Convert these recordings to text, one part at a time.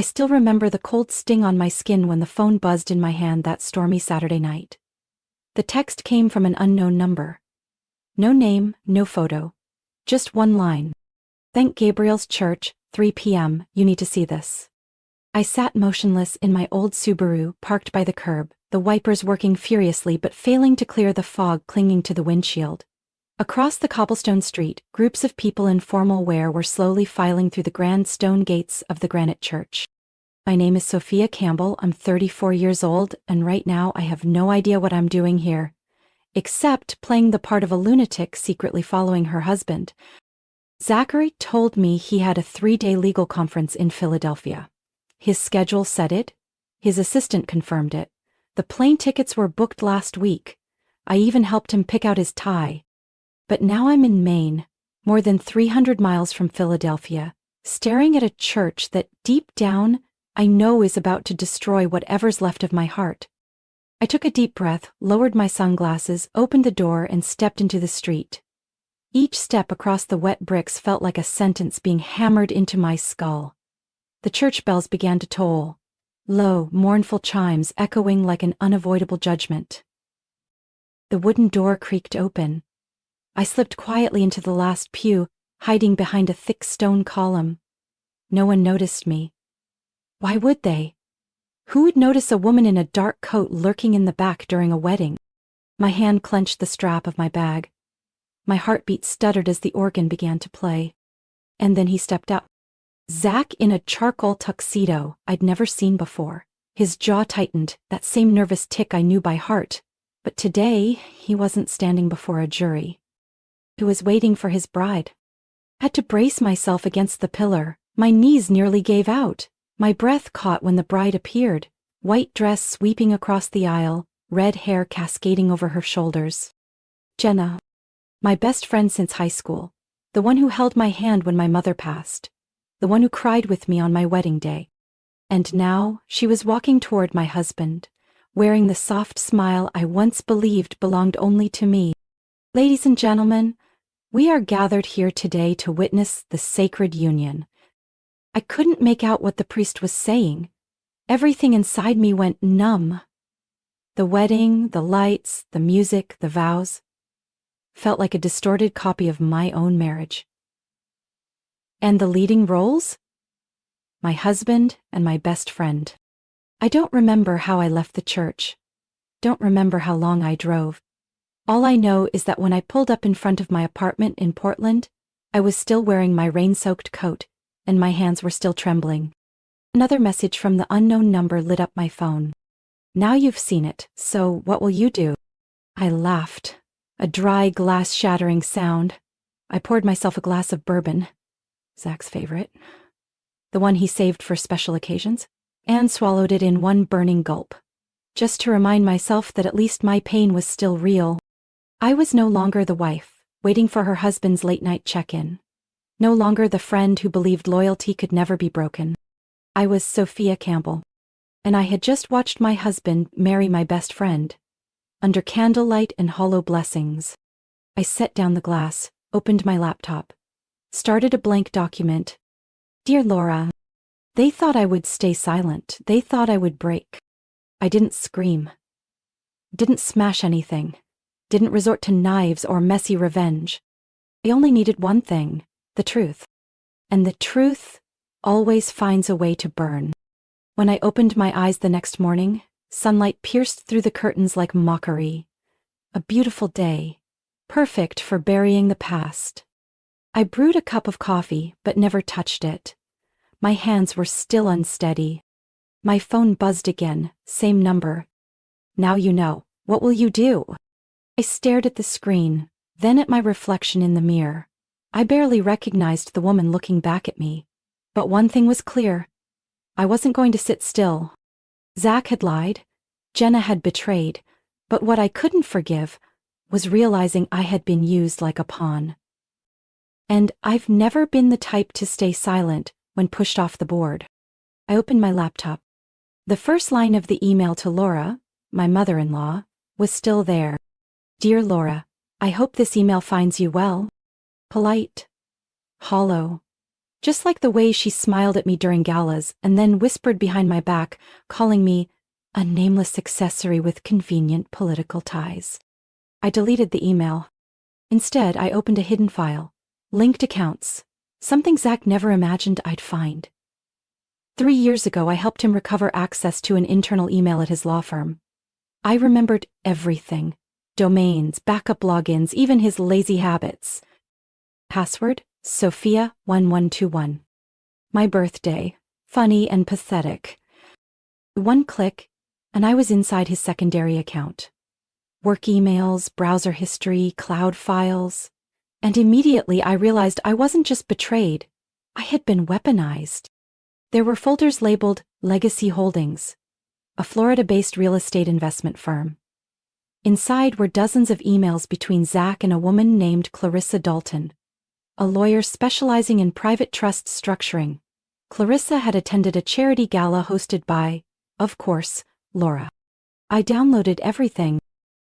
I still remember the cold sting on my skin when the phone buzzed in my hand that stormy Saturday night. The text came from an unknown number. No name, no photo. Just one line. Thank Gabriel's Church, 3 p.m., you need to see this. I sat motionless in my old Subaru parked by the curb, the wipers working furiously but failing to clear the fog clinging to the windshield. Across the cobblestone street, groups of people in formal wear were slowly filing through the grand stone gates of the granite church. My name is Sophia Campbell, I'm 34 years old, and right now I have no idea what I'm doing here. Except playing the part of a lunatic secretly following her husband. Zachary told me he had a 3-day legal conference in Philadelphia. His schedule said it. His assistant confirmed it. The plane tickets were booked last week. I even helped him pick out his tie. But now I'm in Maine, more than 300 miles from Philadelphia, staring at a church that deep down I know is about to destroy whatever's left of my heart. I took a deep breath, lowered my sunglasses, opened the door, and stepped into the street. Each step across the wet bricks felt like a sentence being hammered into my skull. The church bells began to toll, low, mournful chimes echoing like an unavoidable judgment. The wooden door creaked open. I slipped quietly into the last pew, hiding behind a thick stone column. No one noticed me. Why would they? Who would notice a woman in a dark coat lurking in the back during a wedding? My hand clenched the strap of my bag. My heartbeat stuttered as the organ began to play. And then he stepped up. Zach in a charcoal tuxedo I'd never seen before. His jaw tightened, that same nervous tick I knew by heart. But today, he wasn't standing before a jury. He was waiting for his bride. I had to brace myself against the pillar. My knees nearly gave out. My breath caught when the bride appeared, white dress sweeping across the aisle, red hair cascading over her shoulders. Jenna, my best friend since high school, the one who held my hand when my mother passed, the one who cried with me on my wedding day. And now she was walking toward my husband, wearing the soft smile I once believed belonged only to me. Ladies and gentlemen, we are gathered here today to witness the sacred union. I couldn't make out what the priest was saying. Everything inside me went numb. The wedding, the lights, the music, the vows felt like a distorted copy of my own marriage. And the leading roles? My husband and my best friend. I don't remember how I left the church. Don't remember how long I drove. All I know is that when I pulled up in front of my apartment in Portland, I was still wearing my rain-soaked coat, and my hands were still trembling. Another message from the unknown number lit up my phone. Now you've seen it, so what will you do? I laughed. A dry, glass-shattering sound. I poured myself a glass of bourbon, Zach's favorite, the one he saved for special occasions, and swallowed it in one burning gulp, just to remind myself that at least my pain was still real. I was no longer the wife, waiting for her husband's late-night check-in. No longer the friend who believed loyalty could never be broken. I was Sophia Campbell, and I had just watched my husband marry my best friend, under candlelight and hollow blessings. I set down the glass, opened my laptop, started a blank document. Dear Laura, they thought I would stay silent. They thought I would break. I didn't scream. Didn't smash anything. Didn't resort to knives or messy revenge. I only needed one thing, the truth. And the truth always finds a way to burn. When I opened my eyes the next morning, sunlight pierced through the curtains like mockery. A beautiful day, perfect for burying the past. I brewed a cup of coffee, but never touched it. My hands were still unsteady. My phone buzzed again, same number. Now you know. What will you do? I stared at the screen, then at my reflection in the mirror. I barely recognized the woman looking back at me. But one thing was clear. I wasn't going to sit still. Zach had lied. Jenna had betrayed. But what I couldn't forgive was realizing I had been used like a pawn. And I've never been the type to stay silent when pushed off the board. I opened my laptop. The first line of the email to Laura, my mother-in-law, was still there. Dear Laura, I hope this email finds you well. Polite. Hollow. Just like the way she smiled at me during galas and then whispered behind my back, calling me a nameless accessory with convenient political ties. I deleted the email. Instead, I opened a hidden file. Linked accounts. Something Zach never imagined I'd find. 3 years ago, I helped him recover access to an internal email at his law firm. I remembered everything. Domains, backup logins, even his lazy habits. Password, Sophia 1121. My birthday. Funny and pathetic. One click, and I was inside his secondary account. Work emails, browser history, cloud files. And immediately I realized I wasn't just betrayed. I had been weaponized. There were folders labeled Legacy Holdings, a Florida-based real estate investment firm. Inside were dozens of emails between Zach and a woman named Clarissa Dalton, a lawyer specializing in private trust structuring. Clarissa had attended a charity gala hosted by, of course, Laura. I downloaded everything.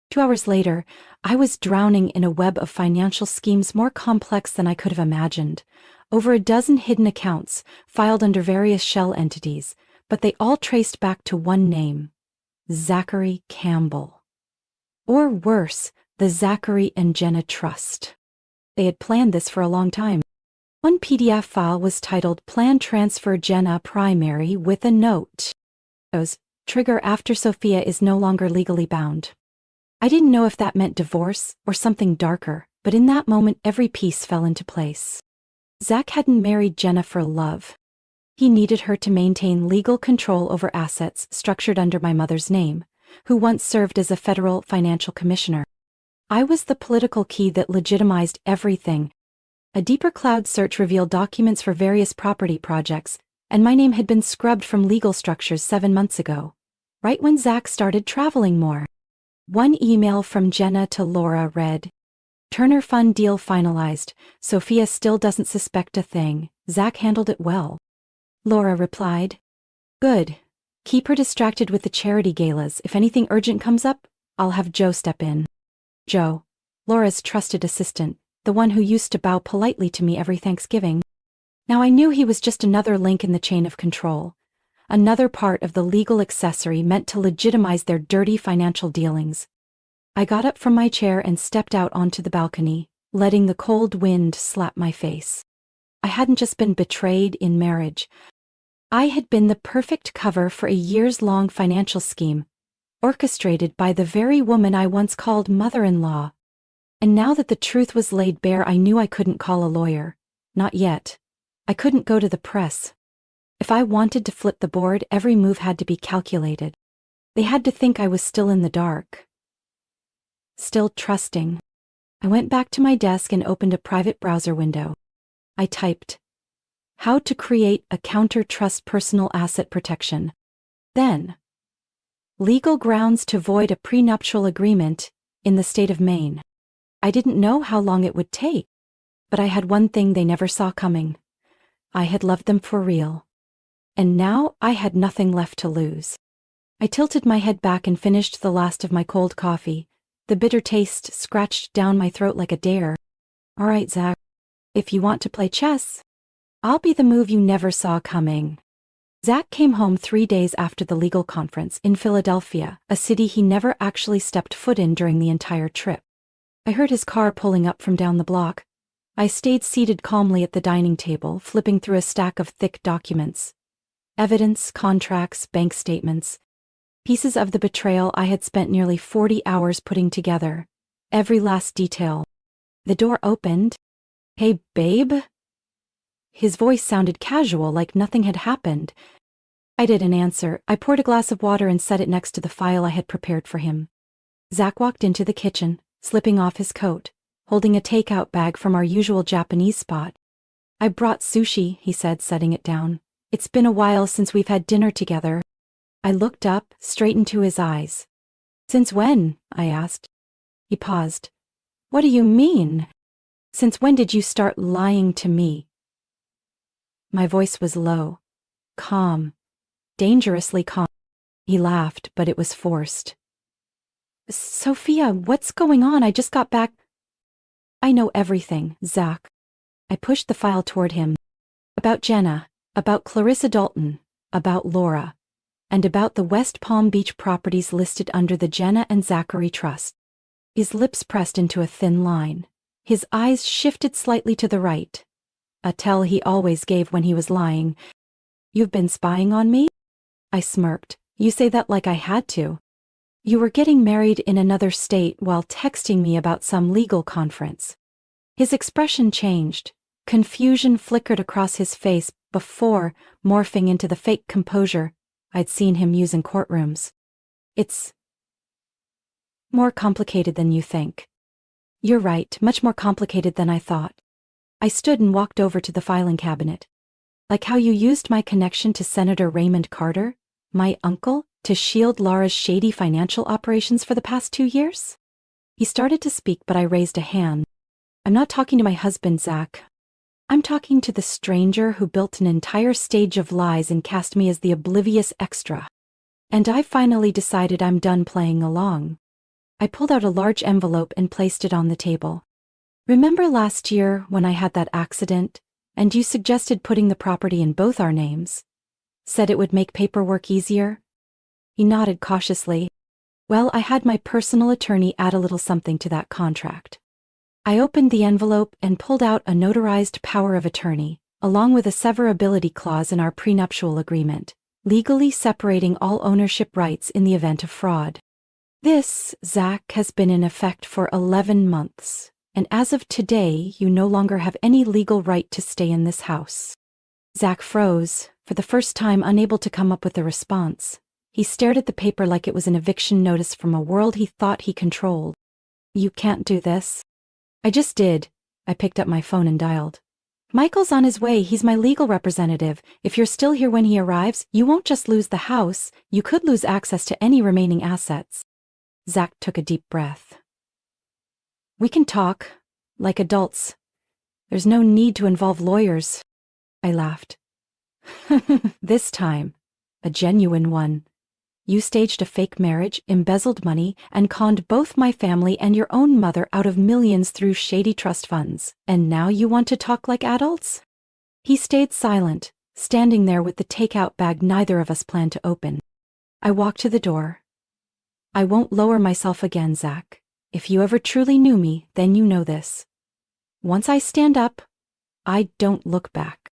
2 hours later, I was drowning in a web of financial schemes more complex than I could have imagined. Over a dozen hidden accounts, filed under various shell entities, but they all traced back to one name: Zachary Campbell. Or worse, the Zachary and Jenna Trust. They had planned this for a long time. One PDF file was titled Plan Transfer Jenna Primary with a note. Trigger after Sophia is no longer legally bound. I didn't know if that meant divorce or something darker, but in that moment every piece fell into place. Zach hadn't married Jenna for love. He needed her to maintain legal control over assets structured under my mother's name, who once served as a federal financial commissioner. I was the political key that legitimized everything. A deeper cloud search revealed documents for various property projects, and my name had been scrubbed from legal structures 7 months ago, right when Zach started traveling more. One email from Jenna to Laura read, Turner Fund deal finalized. Sophia still doesn't suspect a thing. Zach handled it well. Laura replied, Good. Keep her distracted with the charity galas. If anything urgent comes up, I'll have Joe step in. Joe, Laura's trusted assistant, the one who used to bow politely to me every Thanksgiving. Now I knew he was just another link in the chain of control. Another part of the legal accessory meant to legitimize their dirty financial dealings. I got up from my chair and stepped out onto the balcony, letting the cold wind slap my face. I hadn't just been betrayed in marriage. I had been the perfect cover for a years-long financial scheme, orchestrated by the very woman I once called mother-in-law. And now that the truth was laid bare, I knew I couldn't call a lawyer. Not yet. I couldn't go to the press. If I wanted to flip the board, every move had to be calculated. They had to think I was still in the dark. Still trusting. I went back to my desk and opened a private browser window. I typed, How to create a counter-trust personal asset protection. Then, legal grounds to void a prenuptial agreement in the state of Maine. I didn't know how long it would take, but I had one thing they never saw coming. I had loved them for real. And now I had nothing left to lose. I tilted my head back and finished the last of my cold coffee. The bitter taste scratched down my throat like a dare. All right, Zach. If you want to play chess, I'll be the move you never saw coming. Zach came home 3 days after the legal conference in Philadelphia, a city he never actually stepped foot in during the entire trip. I heard his car pulling up from down the block. I stayed seated calmly at the dining table, flipping through a stack of thick documents. Evidence, contracts, bank statements. Pieces of the betrayal I had spent nearly 40 hours putting together. Every last detail. The door opened. Hey, babe? His voice sounded casual, like nothing had happened. I didn't answer. I poured a glass of water and set it next to the file I had prepared for him. Zach walked into the kitchen, slipping off his coat, holding a takeout bag from our usual Japanese spot. I brought sushi, he said, setting it down. It's been a while since we've had dinner together. I looked up, straight into his eyes. Since when? I asked. He paused. What do you mean? Since when did you start lying to me? My voice was low, calm, dangerously calm. He laughed, but it was forced. Sophia, what's going on? I just got back. I know everything, Zach. I pushed the file toward him. About Jenna, about Clarissa Dalton, about Laura, and about the West Palm Beach properties listed under the Jenna and Zachary Trust. His lips pressed into a thin line. His eyes shifted slightly to the right. A tell he always gave when he was lying. "You've been spying on me?" I smirked. "You say that like I had to. You were getting married in another state while texting me about some legal conference." His expression changed. Confusion flickered across his face before morphing into the fake composure I'd seen him use in courtrooms. "It's more complicated than you think." "You're right, much more complicated than I thought." I stood and walked over to the filing cabinet. "Like how you used my connection to Senator Raymond Carter, my uncle, to shield Laura's shady financial operations for the past 2 years?" He started to speak, but I raised a hand. "I'm not talking to my husband, Zach. I'm talking to the stranger who built an entire stage of lies and cast me as the oblivious extra. And I finally decided I'm done playing along." I pulled out a large envelope and placed it on the table. "Remember last year when I had that accident, and you suggested putting the property in both our names? Said it would make paperwork easier?" He nodded cautiously. "Well, I had my personal attorney add a little something to that contract." I opened the envelope and pulled out a notarized power of attorney, along with a severability clause in our prenuptial agreement, legally separating all ownership rights in the event of fraud. "This, Zach, has been in effect for 11 months, and as of today, you no longer have any legal right to stay in this house." Zach froze, for the first time unable to come up with a response. He stared at the paper like it was an eviction notice from a world he thought he controlled. "You can't do this." "I just did." I picked up my phone and dialed. "Michael's on his way, he's my legal representative. If you're still here when he arrives, you won't just lose the house, you could lose access to any remaining assets." Zach took a deep breath. "We can talk, like adults. There's no need to involve lawyers." I laughed. "This time, a genuine one. You staged a fake marriage, embezzled money, and conned both my family and your own mother out of millions through shady trust funds. And now you want to talk like adults?" He stayed silent, standing there with the takeout bag neither of us planned to open. I walked to the door. "I won't lower myself again, Zach. If you ever truly knew me, then you know this. Once I stand up, I don't look back."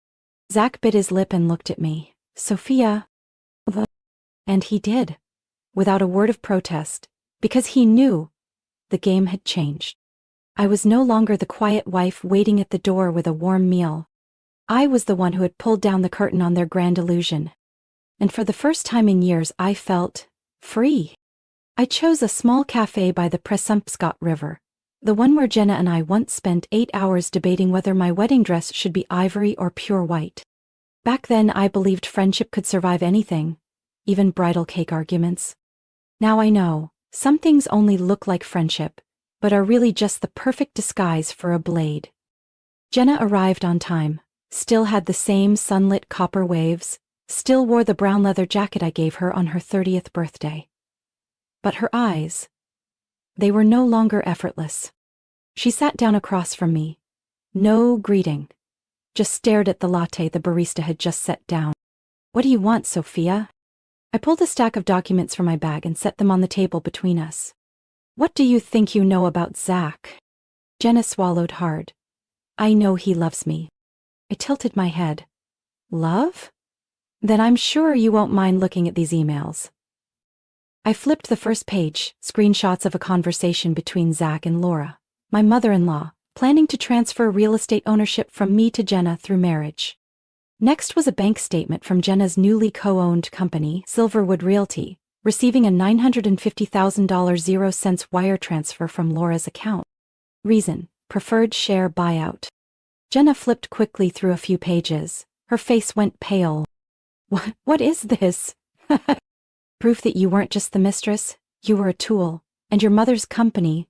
Zach bit his lip and looked at me. "Sophia." And he did, without a word of protest, because he knew the game had changed. I was no longer the quiet wife waiting at the door with a warm meal. I was the one who had pulled down the curtain on their grand illusion. And for the first time in years, I felt free. I chose a small cafe by the Presumpscot River, the one where Jenna and I once spent 8 hours debating whether my wedding dress should be ivory or pure white. Back then, I believed friendship could survive anything, even bridal cake arguments. Now I know, some things only look like friendship, but are really just the perfect disguise for a blade. Jenna arrived on time, still had the same sunlit copper waves, still wore the brown leather jacket I gave her on her 30th birthday. But her eyes, they were no longer effortless. She sat down across from me. No greeting. Just stared at the latte the barista had just set down. "What do you want, Sophia?" I pulled a stack of documents from my bag and set them on the table between us. "What do you think you know about Zach?" Jenna swallowed hard. "I know he loves me." I tilted my head. "Love? Then I'm sure you won't mind looking at these emails." I flipped the first page, screenshots of a conversation between Zach and Laura, my mother-in-law, planning to transfer real estate ownership from me to Jenna through marriage. Next was a bank statement from Jenna's newly co-owned company, Silverwood Realty, receiving a $950,000 0 cents wire transfer from Laura's account. Reason: preferred share buyout. Jenna flipped quickly through a few pages. Her face went pale. What is this?" "Proof that you weren't just the mistress, you were a tool, and your mother's company,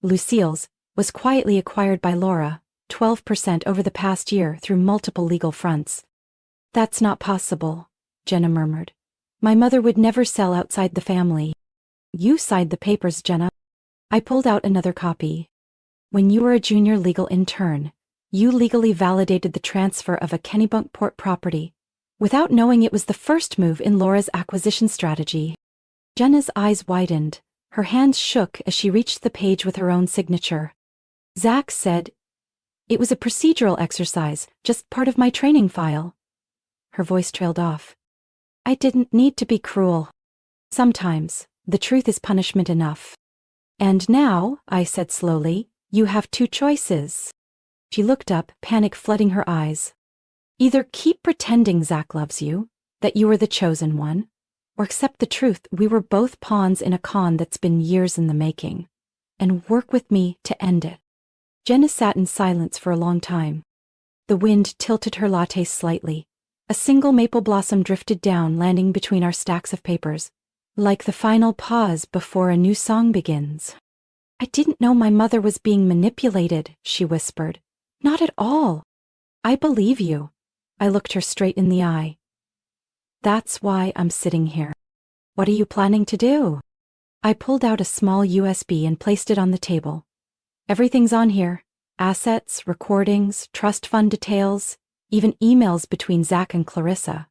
Lucille's, was quietly acquired by Laura, 12% over the past year through multiple legal fronts." "That's not possible," Jenna murmured. "My mother would never sell outside the family." "You signed the papers, Jenna." I pulled out another copy. "When you were a junior legal intern, You legally validated the transfer of a Kennebunkport property, without knowing it was the first move in Laura's acquisition strategy. Jenna's eyes widened. Her hands shook as she reached the page with her own signature. Zach said, "It was a procedural exercise, just part of my training file." Her voice trailed off. "I didn't need to be cruel. Sometimes, the truth is punishment enough." "And now," I said slowly, "you have two choices." She looked up, panic flooding her eyes. "Either keep pretending Zach loves you, that you were the chosen one, or accept the truth we were both pawns in a con that's been years in the making, and work with me to end it." Jenna sat in silence for a long time. The wind tilted her latte slightly. A single maple blossom drifted down, landing between our stacks of papers, like the final pause before a new song begins. "I didn't know my mother was being manipulated," she whispered. "Not at all. I believe you." I looked her straight in the eye. "That's why I'm sitting here. What are you planning to do?" I pulled out a small USB and placed it on the table. "Everything's on here. Assets, recordings, trust fund details, even emails between Zach and Clarissa.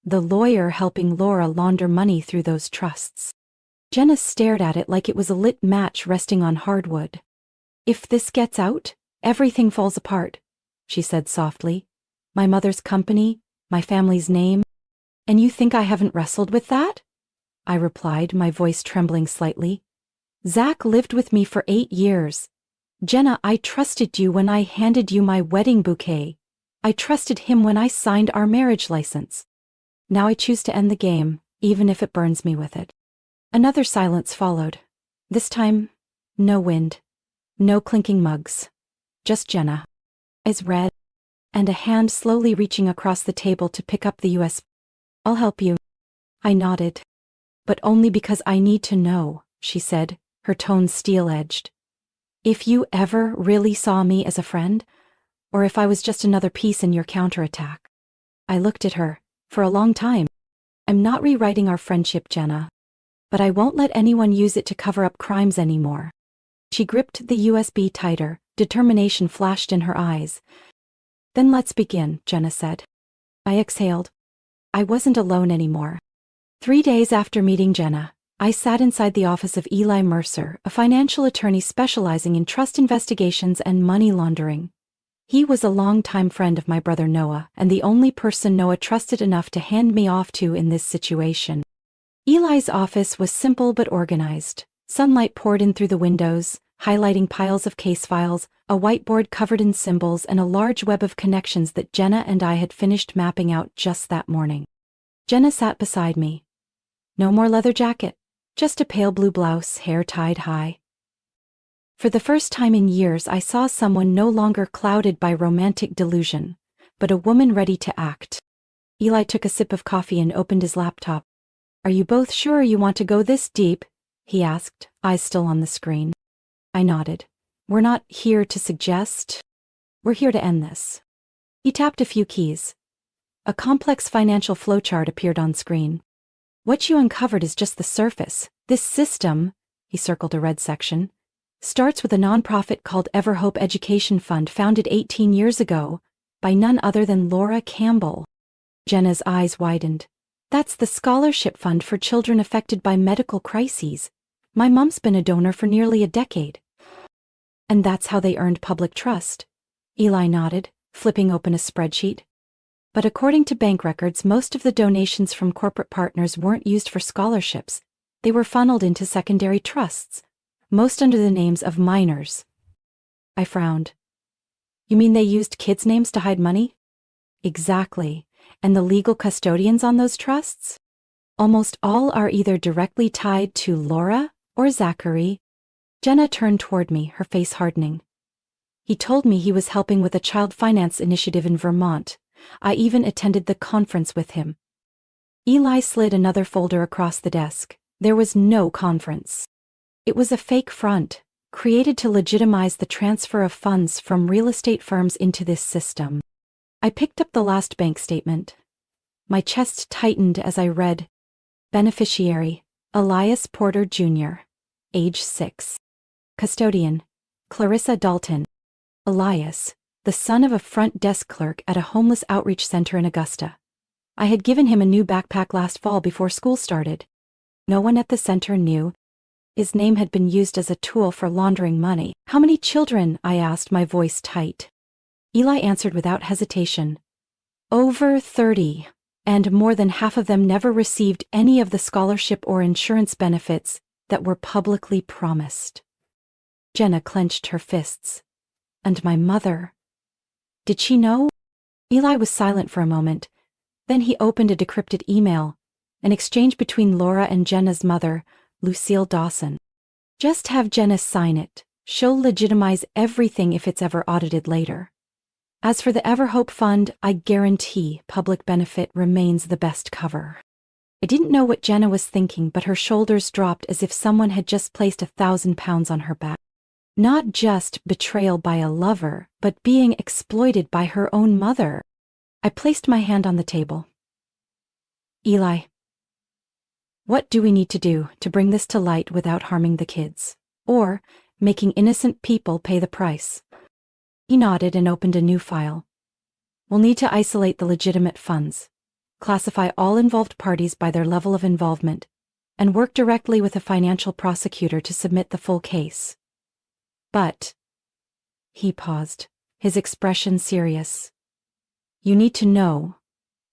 The lawyer helping Laura launder money through those trusts." Jenna stared at it like it was a lit match resting on hardwood. "If this gets out, everything falls apart," she said softly. "My mother's company, my family's name. And you think I haven't wrestled with that?" I replied, my voice trembling slightly. "Zach lived with me for 8 years. Jenna, I trusted you when I handed you my wedding bouquet. I trusted him when I signed our marriage license. Now I choose to end the game, even if it burns me with it." Another silence followed. This time, no wind, no clinking mugs, just Jenna, eyes red, and a hand slowly reaching across the table to pick up the USB. "I'll help you." I nodded. "But only because I need to know," she said, her tone steel-edged. "If you ever really saw me as a friend, or if I was just another piece in your counterattack." I looked at her. "For a long time. I'm not rewriting our friendship, Jenna. But I won't let anyone use it to cover up crimes anymore." She gripped the USB tighter, determination flashed in her eyes. "Then let's begin," Jenna said. I exhaled. I wasn't alone anymore. 3 days after meeting Jenna, I sat inside the office of Eli Mercer, a financial attorney specializing in trust investigations and money laundering. He was a longtime friend of my brother Noah, and the only person Noah trusted enough to hand me off to in this situation. Eli's office was simple but organized. Sunlight poured in through the windows, highlighting piles of case files, a whiteboard covered in symbols, and a large web of connections that Jenna and I had finished mapping out just that morning. Jenna sat beside me. No more leather jacket, just a pale blue blouse, hair tied high. For the first time in years, I saw someone no longer clouded by romantic delusion, but a woman ready to act. Eli took a sip of coffee and opened his laptop. "Are you both sure you want to go this deep?" he asked, eyes still on the screen. I nodded. "We're not here to suggest. We're here to end this." He tapped a few keys. A complex financial flowchart appeared on screen. "What you uncovered is just the surface. This system," he circled a red section, "starts with a nonprofit called Everhope Education Fund, founded 18 years ago by none other than Laura Campbell." Jenna's eyes widened. "That's the scholarship fund for children affected by medical crises. My mom's been a donor for nearly a decade." "And that's how they earned public trust." Eli nodded, flipping open a spreadsheet. "But according to bank records, most of the donations from corporate partners weren't used for scholarships. They were funneled into secondary trusts, most under the names of minors." I frowned. "You mean they used kids' names to hide money?" "Exactly. And the legal custodians on those trusts? Almost all are either directly tied to Laura or Zachary." Jenna turned toward me, her face hardening. "He told me he was helping with a child finance initiative in Vermont. I even attended the conference with him." Eli slid another folder across the desk. There was no conference. It was a fake front, created to legitimize the transfer of funds from real estate firms into this system. I picked up the last bank statement. My chest tightened as I read, "Beneficiary, Elias Porter Jr., age 6. Custodian, Clarissa Dalton. Elias, the son of a front desk clerk at a homeless outreach center in Augusta. I had given him a new backpack last fall before school started. No one at the center knew. His name had been used as a tool for laundering money. How many children? I asked, my voice tight. Eli answered without hesitation. Over 30, and more than half of them never received any of the scholarship or insurance benefits that were publicly promised. Jenna clenched her fists. And my mother. Did she know? Eli was silent for a moment. Then he opened a decrypted email, an exchange between Laura and Jenna's mother, Lucille Dawson. Just have Jenna sign it. She'll legitimize everything if it's ever audited later. As for the Everhope Fund, I guarantee public benefit remains the best cover. I didn't know what Jenna was thinking, but her shoulders dropped as if someone had just placed 1,000 pounds on her back. Not just betrayal by a lover, but being exploited by her own mother. I placed my hand on the table. Eli, what do we need to do to bring this to light without harming the kids? Or making innocent people pay the price? He nodded and opened a new file. We'll need to isolate the legitimate funds, classify all involved parties by their level of involvement, and work directly with a financial prosecutor to submit the full case. But, he paused, his expression serious. You need to know,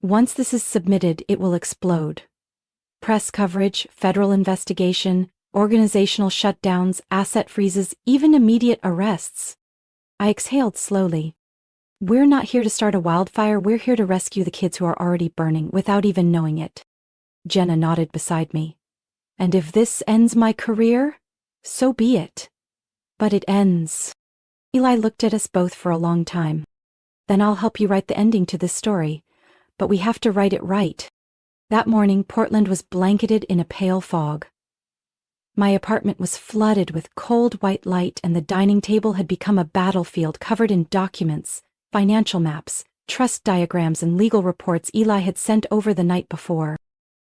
once this is submitted, it will explode. Press coverage, federal investigation, organizational shutdowns, asset freezes, even immediate arrests. I exhaled slowly. We're not here to start a wildfire, we're here to rescue the kids who are already burning without even knowing it. Jenna nodded beside me. And if this ends my career, so be it. But it ends. Eli looked at us both for a long time. Then I'll help you write the ending to this story, but we have to write it right. That morning, Portland was blanketed in a pale fog. My apartment was flooded with cold white light, and the dining table had become a battlefield covered in documents, financial maps, trust diagrams, and legal reports Eli had sent over the night before.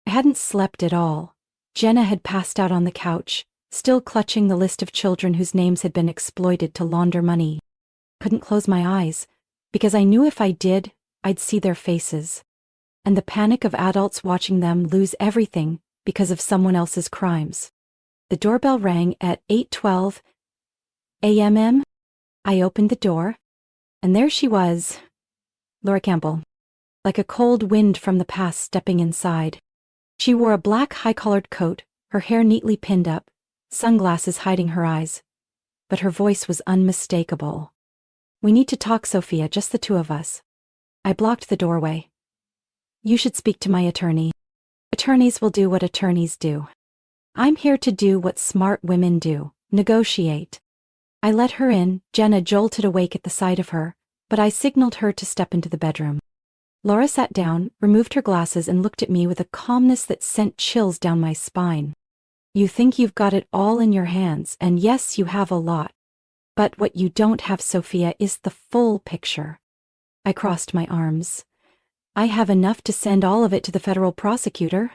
I hadn't slept at all. Jenna had passed out on the couch, still clutching the list of children whose names had been exploited to launder money. Couldn't close my eyes, because I knew if I did, I'd see their faces. And the panic of adults watching them lose everything because of someone else's crimes. The doorbell rang at 8:12 a.m. I opened the door, and there she was, Sophia Campbell, like a cold wind from the past stepping inside. She wore a black high-collared coat, her hair neatly pinned up, sunglasses hiding her eyes. But her voice was unmistakable. We need to talk, Sophia, just the two of us. I blocked the doorway. You should speak to my attorney. Attorneys will do what attorneys do. I'm here to do what smart women do, negotiate. I let her in. Jenna jolted awake at the sight of her, but I signaled her to step into the bedroom. Laura sat down, removed her glasses, and looked at me with a calmness that sent chills down my spine. You think you've got it all in your hands, and yes, you have a lot. But what you don't have, Sophia, is the full picture. I crossed my arms. I have enough to send all of it to the federal prosecutor.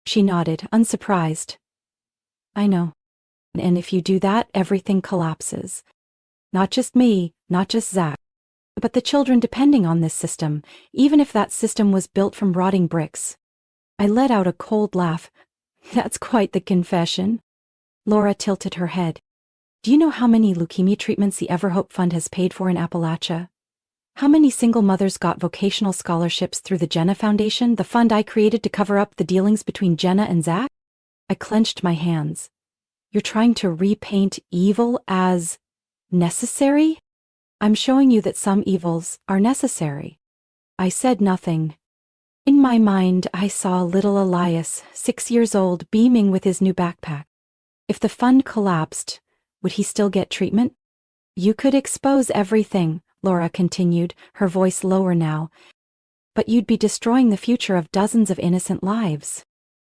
She nodded, unsurprised. I know. And if you do that, everything collapses. Not just me, not just Zach, but the children depending on this system, even if that system was built from rotting bricks. I let out a cold laugh. That's quite the confession. Laura tilted her head. Do you know how many leukemia treatments the Everhope Fund has paid for in Appalachia? How many single mothers got vocational scholarships through the Jenna Foundation, the fund I created to cover up the dealings between Jenna and Zach? I clenched my hands. You're trying to repaint evil as necessary? I'm showing you that some evils are necessary. I said nothing. In my mind, I saw little Elias, 6 years old, beaming with his new backpack. If the fund collapsed, would he still get treatment? You could expose everything, Laura continued, her voice lower now, but you'd be destroying the future of dozens of innocent lives.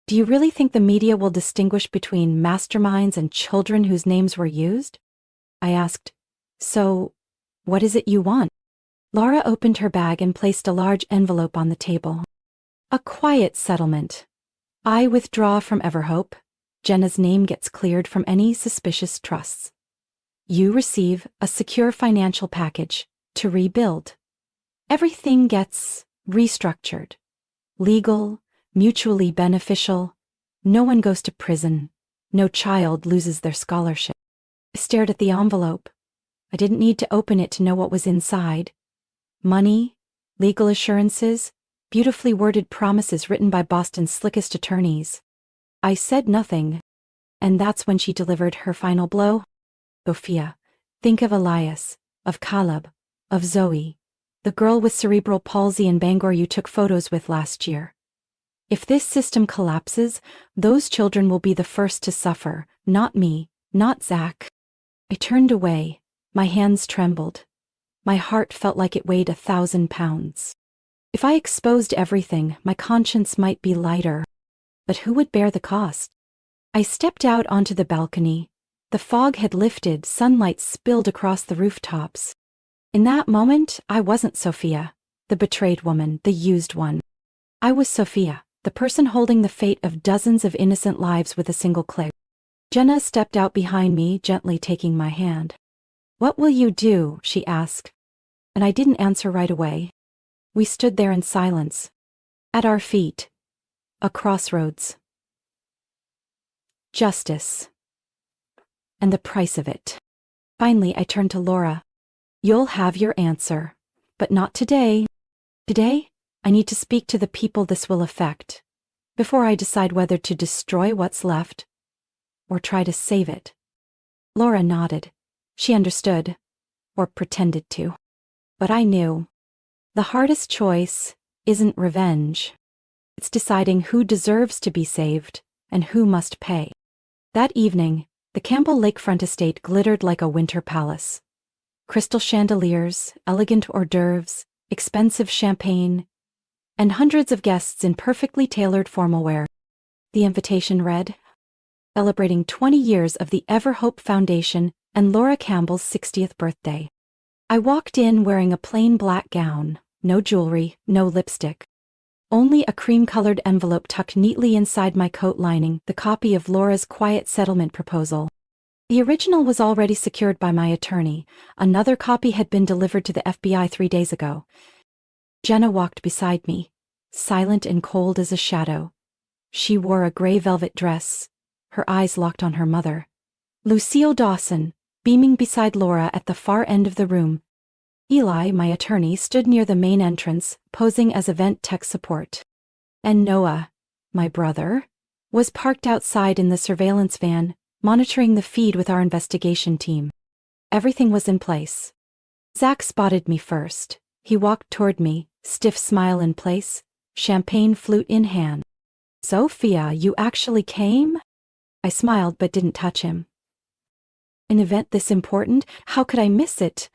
Do you really think the media will distinguish between masterminds and children whose names were used? I asked. So, what is it you want? Laura opened her bag and placed a large envelope on the table. A quiet settlement. I withdraw from Everhope. Jenna's name gets cleared from any suspicious trusts. You receive a secure financial package, to rebuild. Everything gets restructured. Legal, mutually beneficial. No one goes to prison. No child loses their scholarship. I stared at the envelope. I didn't need to open it to know what was inside. Money, legal assurances, beautifully worded promises written by Boston's slickest attorneys. I said nothing, and that's when she delivered her final blow. Sophia, think of Elias, of Caleb, of Zoe, the girl with cerebral palsy in Bangor you took photos with last year. If this system collapses, those children will be the first to suffer, not me, not Zach. I turned away. My hands trembled. My heart felt like it weighed 1,000 pounds. If I exposed everything, my conscience might be lighter. But who would bear the cost? I stepped out onto the balcony. The fog had lifted, sunlight spilled across the rooftops. In that moment, I wasn't Sophia, the betrayed woman, the used one. I was Sophia, the person holding the fate of dozens of innocent lives with a single click. Jenna stepped out behind me, gently taking my hand. "What will you do?" she asked. And I didn't answer right away. We stood there in silence. At our feet. A crossroads. Justice. And the price of it. Finally, I turned to Laura. "You'll have your answer. But not today. Today, I need to speak to the people this will affect. Before I decide whether to destroy what's left or try to save it." Laura nodded. She understood. Or pretended to. But I knew. The hardest choice isn't revenge. It's deciding who deserves to be saved and who must pay. That evening, the Campbell lakefront estate glittered like a winter palace. Crystal chandeliers, elegant hors d'oeuvres, expensive champagne, and hundreds of guests in perfectly tailored formal wear. The invitation read, "Celebrating 20 years of the Everhope Foundation and Laura Campbell's 60th birthday." I walked in wearing a plain black gown, no jewelry, no lipstick. Only a cream-colored envelope tucked neatly inside my coat lining, the copy of Laura's quiet settlement proposal. The original was already secured by my attorney. Another copy had been delivered to the FBI 3 days ago. Jenna walked beside me, silent and cold as a shadow. She wore a gray velvet dress, her eyes locked on her mother. Lucille Dawson, beaming beside Laura at the far end of the room. Eli, my attorney, stood near the main entrance, posing as event tech support. And Noah, my brother, was parked outside in the surveillance van, monitoring the feed with our investigation team. Everything was in place. Zach spotted me first. He walked toward me, stiff smile in place, champagne flute in hand. "Sophia, you actually came?" I smiled but didn't touch him. "An event this important? How could I miss it?"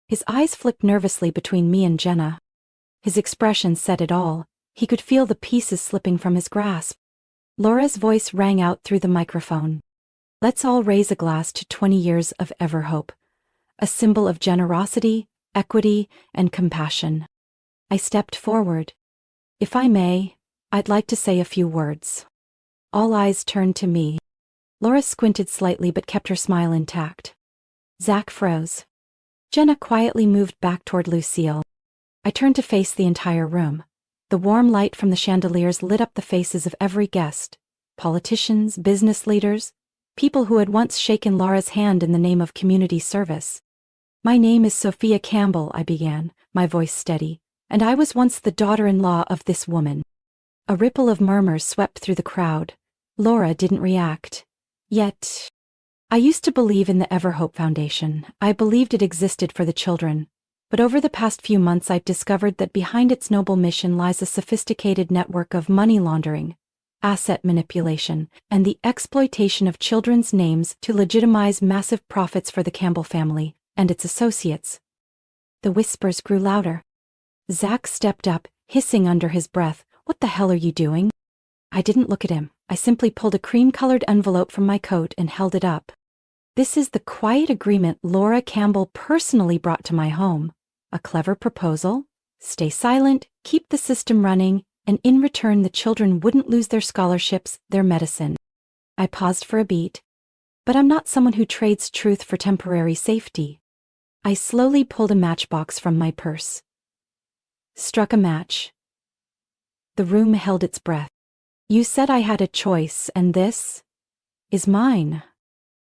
His eyes flicked nervously between me and Jenna. His expression said it all. He could feel the pieces slipping from his grasp. Laura's voice rang out through the microphone. "Let's all raise a glass to 20 years of Everhope, a symbol of generosity, equity, and compassion." I stepped forward. "If I may, I'd like to say a few words." All eyes turned to me. Laura squinted slightly but kept her smile intact. Zach froze. Jenna quietly moved back toward Lucille. I turned to face the entire room. The warm light from the chandeliers lit up the faces of every guest. Politicians, business leaders, people who had once shaken Laura's hand in the name of community service. "My name is Sophia Campbell," I began, my voice steady, "and I was once the daughter-in-law of this woman." A ripple of murmurs swept through the crowd. Laura didn't react. Yet, I used to believe in the Everhope Foundation. I believed it existed for the children. But over the past few months I've discovered that behind its noble mission lies a sophisticated network of money laundering, asset manipulation, and the exploitation of children's names to legitimize massive profits for the Campbell family and its associates. The whispers grew louder. Zach stepped up, hissing under his breath, "What the hell are you doing?" I didn't look at him. I simply pulled a cream-colored envelope from my coat and held it up. "This is the quiet agreement Laura Campbell personally brought to my home. A clever proposal. Stay silent, keep the system running, and in return the children wouldn't lose their scholarships, their medicine." I paused for a beat. But I'm not someone who trades truth for temporary safety. I slowly pulled a matchbox from my purse. Struck a match. The room held its breath. You said I had a choice, and this is mine.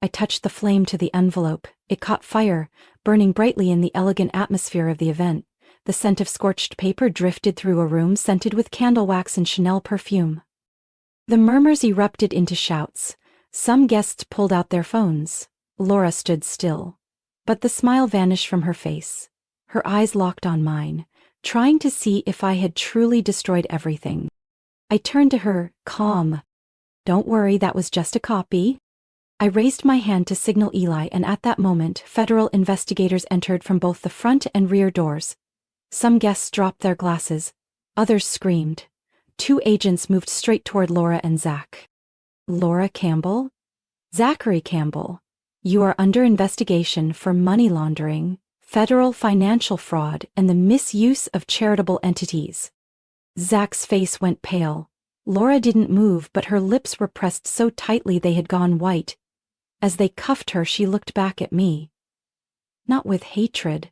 I touched the flame to the envelope. It caught fire, burning brightly in the elegant atmosphere of the event. The scent of scorched paper drifted through a room scented with candle wax and Chanel perfume. The murmurs erupted into shouts. Some guests pulled out their phones. Laura stood still. But the smile vanished from her face. Her eyes locked on mine, trying to see if I had truly destroyed everything. I turned to her, calm. Don't worry, that was just a copy. I raised my hand to signal Eli, and at that moment, federal investigators entered from both the front and rear doors. Some guests dropped their glasses. Others screamed. 2 agents moved straight toward Laura and Zach. Laura Campbell? Zachary Campbell. You are under investigation for money laundering, federal financial fraud, and the misuse of charitable entities. Zach's face went pale. Laura didn't move, but her lips were pressed so tightly they had gone white. As they cuffed her, she looked back at me. Not with hatred,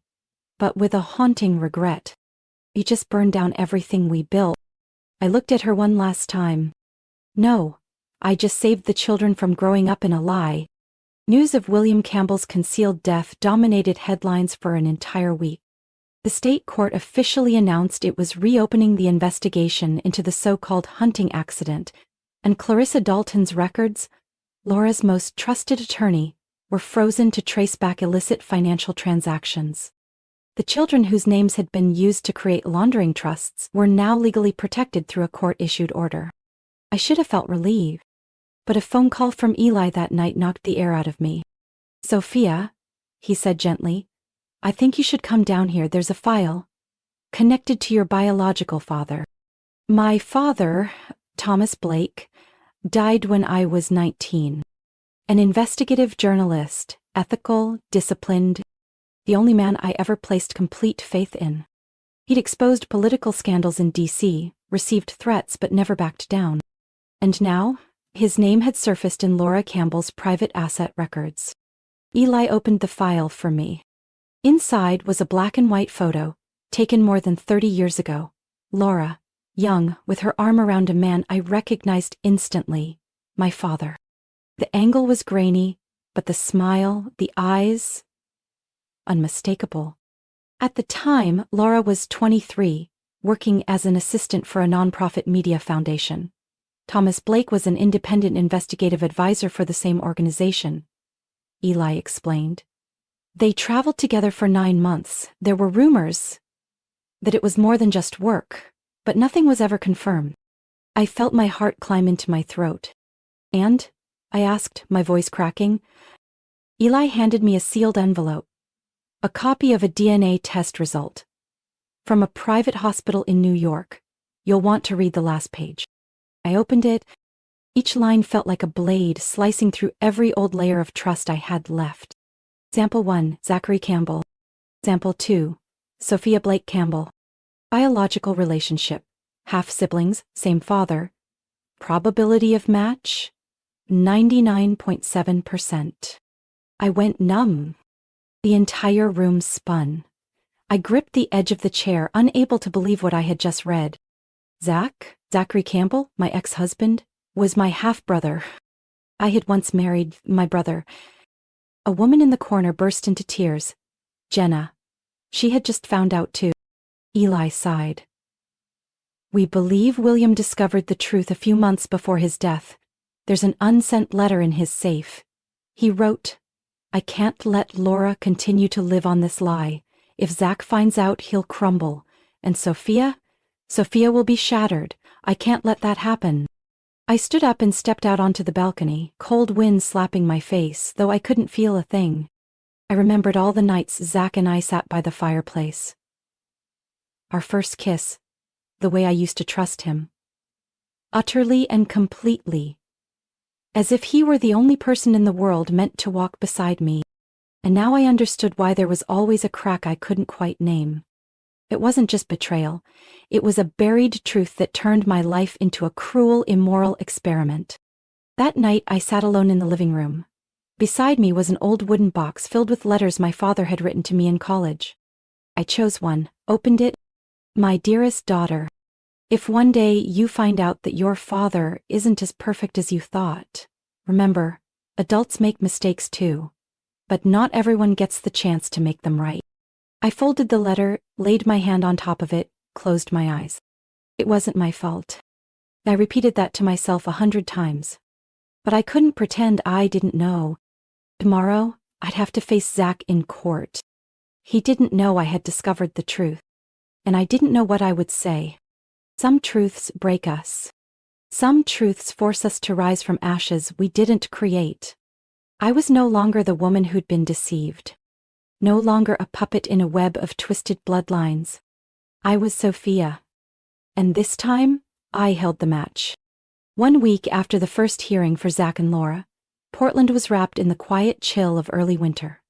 but with a haunting regret. You just burned down everything we built. I looked at her one last time. No, I just saved the children from growing up in a lie. News of William Campbell's concealed death dominated headlines for an entire week. The state court officially announced it was reopening the investigation into the so-called hunting accident, and Clarissa Dalton's records, Laura's most trusted attorney, were frozen to trace back illicit financial transactions. The children whose names had been used to create laundering trusts were now legally protected through a court-issued order. I should have felt relieved, but a phone call from Eli that night knocked the air out of me. Sophia, he said gently, I think you should come down here. There's a file connected to your biological father. My father, Thomas Blake, died when I was 19. An investigative journalist, ethical, disciplined, the only man I ever placed complete faith in. He'd exposed political scandals in D.C., received threats but never backed down. And now, his name had surfaced in Laura Campbell's private asset records. Eli opened the file for me. Inside was a black and white photo, taken more than 30 years ago. Laura, young, with her arm around a man I recognized instantly, my father. The angle was grainy, but the smile, the eyes, unmistakable. At the time, Laura was 23, working as an assistant for a nonprofit media foundation. Thomas Blake was an independent investigative advisor for the same organization. Eli explained. They traveled together for 9 months. There were rumors that it was more than just work, but nothing was ever confirmed. I felt my heart climb into my throat. And? I asked, my voice cracking. Eli handed me a sealed envelope. A copy of a DNA test result. From a private hospital in New York. You'll want to read the last page. I opened it. Each line felt like a blade slicing through every old layer of trust I had left. Sample 1, Zachary Campbell. Sample 2, Sophia Blake Campbell. Biological relationship. Half-siblings, same father. Probability of match? 99.7%. I went numb. The entire room spun. I gripped the edge of the chair, unable to believe what I had just read. Zachary Campbell, my ex-husband, was my half-brother. I had once married my brother. A woman in the corner burst into tears. Jenna. She had just found out too. Eli sighed. We believe William discovered the truth a few months before his death. There's an unsent letter in his safe. He wrote, I can't let Laura continue to live on this lie. If Zach finds out, he'll crumble. And Sophia will be shattered. I can't let that happen. I stood up and stepped out onto the balcony, cold wind slapping my face, though I couldn't feel a thing. I remembered all the nights Zach and I sat by the fireplace. Our first kiss, the way I used to trust him. Utterly and completely. As if he were the only person in the world meant to walk beside me. And now I understood why there was always a crack I couldn't quite name. It wasn't just betrayal. It was a buried truth that turned my life into a cruel, immoral experiment. That night I sat alone in the living room. Beside me was an old wooden box filled with letters my father had written to me in college. I chose one, opened it. My dearest daughter, if one day you find out that your father isn't as perfect as you thought, remember, adults make mistakes too, but not everyone gets the chance to make them right. I folded the letter, laid my hand on top of it, closed my eyes. It wasn't my fault. I repeated that to myself 100 times. But I couldn't pretend I didn't know. Tomorrow, I'd have to face Zach in court. He didn't know I had discovered the truth. And I didn't know what I would say. Some truths break us. Some truths force us to rise from ashes we didn't create. I was no longer the woman who'd been deceived. No longer a puppet in a web of twisted bloodlines. I was Sophia. And this time, I held the match. 1 week after the first hearing for Zach and Laura, Portland was wrapped in the quiet chill of early winter.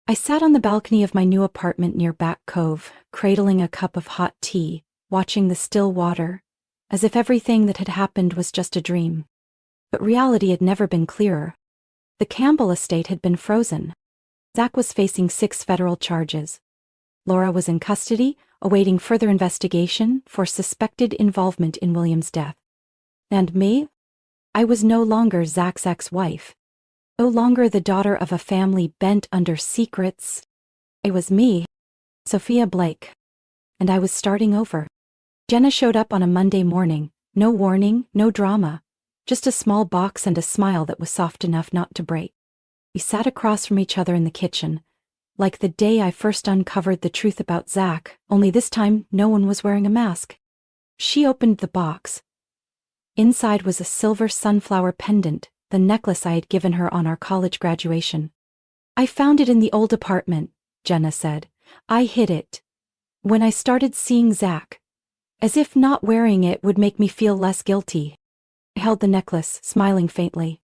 I sat on the balcony of my new apartment near Back Cove, cradling a cup of hot tea, watching the still water, as if everything that had happened was just a dream. But reality had never been clearer. The Campbell estate had been frozen. Zach was facing 6 federal charges. Laura was in custody, awaiting further investigation for suspected involvement in William's death. And me? I was no longer Zach's ex-wife. No longer the daughter of a family bent under secrets. It was me, Sophia Blake. And I was starting over. Jenna showed up on a Monday morning, no warning, no drama, just a small box and a smile that was soft enough not to break. We sat across from each other in the kitchen, like the day I first uncovered the truth about Zach, only this time no one was wearing a mask. She opened the box. Inside was a silver sunflower pendant, the necklace I had given her on our college graduation. I found it in the old apartment, Jenna said. I hid it. When I started seeing Zach, as if not wearing it would make me feel less guilty. I held the necklace, smiling faintly.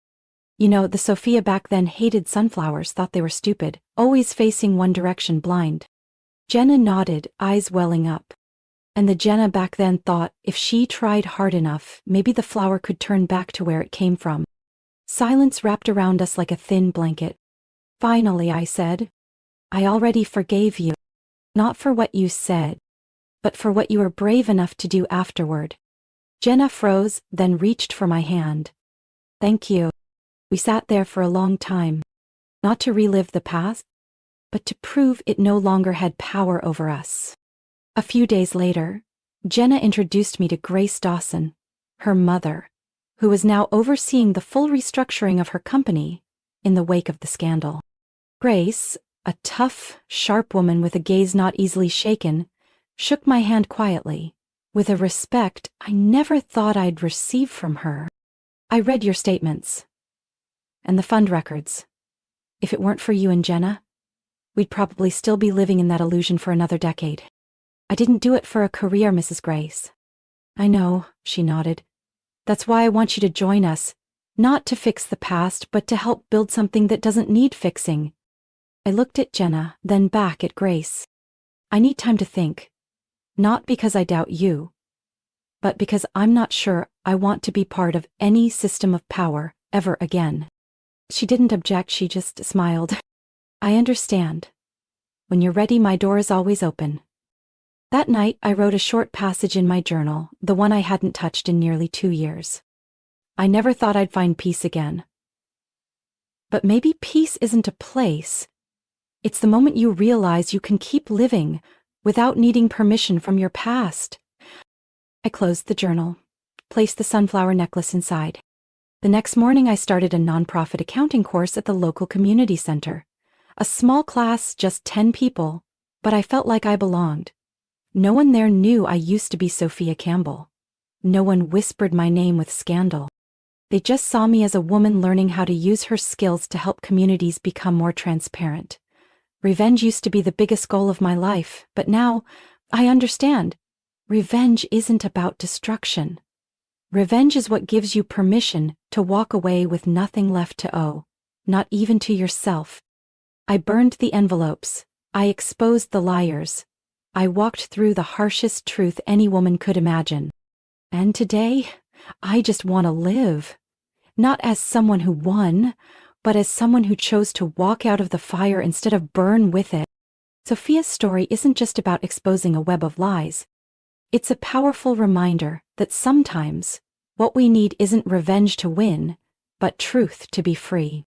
You know, the Sophia back then hated sunflowers, thought they were stupid, always facing one direction blind. Jenna nodded, eyes welling up. And the Jenna back then thought if she tried hard enough, maybe the flower could turn back to where it came from. Silence wrapped around us like a thin blanket. Finally, I said, I already forgave you. Not for what you said, but for what you were brave enough to do afterward. Jenna froze, then reached for my hand. Thank you. We sat there for a long time. Not to relive the past, but to prove it no longer had power over us. A few days later, Jenna introduced me to Grace Dawson, her mother, who was now overseeing the full restructuring of her company in the wake of the scandal. Grace, a tough, sharp woman with a gaze not easily shaken, shook my hand quietly, with a respect I never thought I'd receive from her. I read your statements. And the fund records. If it weren't for you and Jenna, we'd probably still be living in that illusion for another decade. I didn't do it for a career, Mrs. Grace. I know, she nodded. That's why I want you to join us, not to fix the past, but to help build something that doesn't need fixing. I looked at Jenna, then back at Grace. I need time to think. Not because I doubt you, but because I'm not sure I want to be part of any system of power ever again. She didn't object, she just smiled. I understand. When you're ready, my door is always open. That night, I wrote a short passage in my journal, the one I hadn't touched in nearly 2 years. I never thought I'd find peace again. But maybe peace isn't a place. It's the moment you realize you can keep living without needing permission from your past. I closed the journal, placed the sunflower necklace inside. The next morning, I started a nonprofit accounting course at the local community center. A small class, just 10 people, but I felt like I belonged. No one there knew I used to be Sophia Campbell. No one whispered my name with scandal. They just saw me as a woman learning how to use her skills to help communities become more transparent. Revenge used to be the biggest goal of my life, but now, I understand. Revenge isn't about destruction. Revenge is what gives you permission to walk away with nothing left to owe, not even to yourself. I burned the envelopes. I exposed the liars. I walked through the harshest truth any woman could imagine. And today, I just want to live. Not as someone who won, but as someone who chose to walk out of the fire instead of burn with it. Sophia's story isn't just about exposing a web of lies. It's a powerful reminder that sometimes what we need isn't revenge to win, but truth to be free.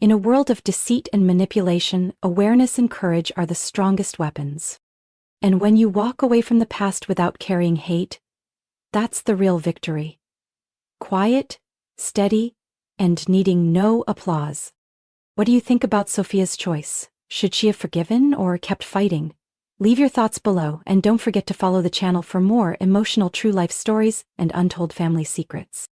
In a world of deceit and manipulation, awareness and courage are the strongest weapons. And when you walk away from the past without carrying hate, that's the real victory. Quiet, steady, and needing no applause. What do you think about Sophia's choice? Should she have forgiven or kept fighting? Leave your thoughts below, and don't forget to follow the channel for more emotional true life stories and untold family secrets.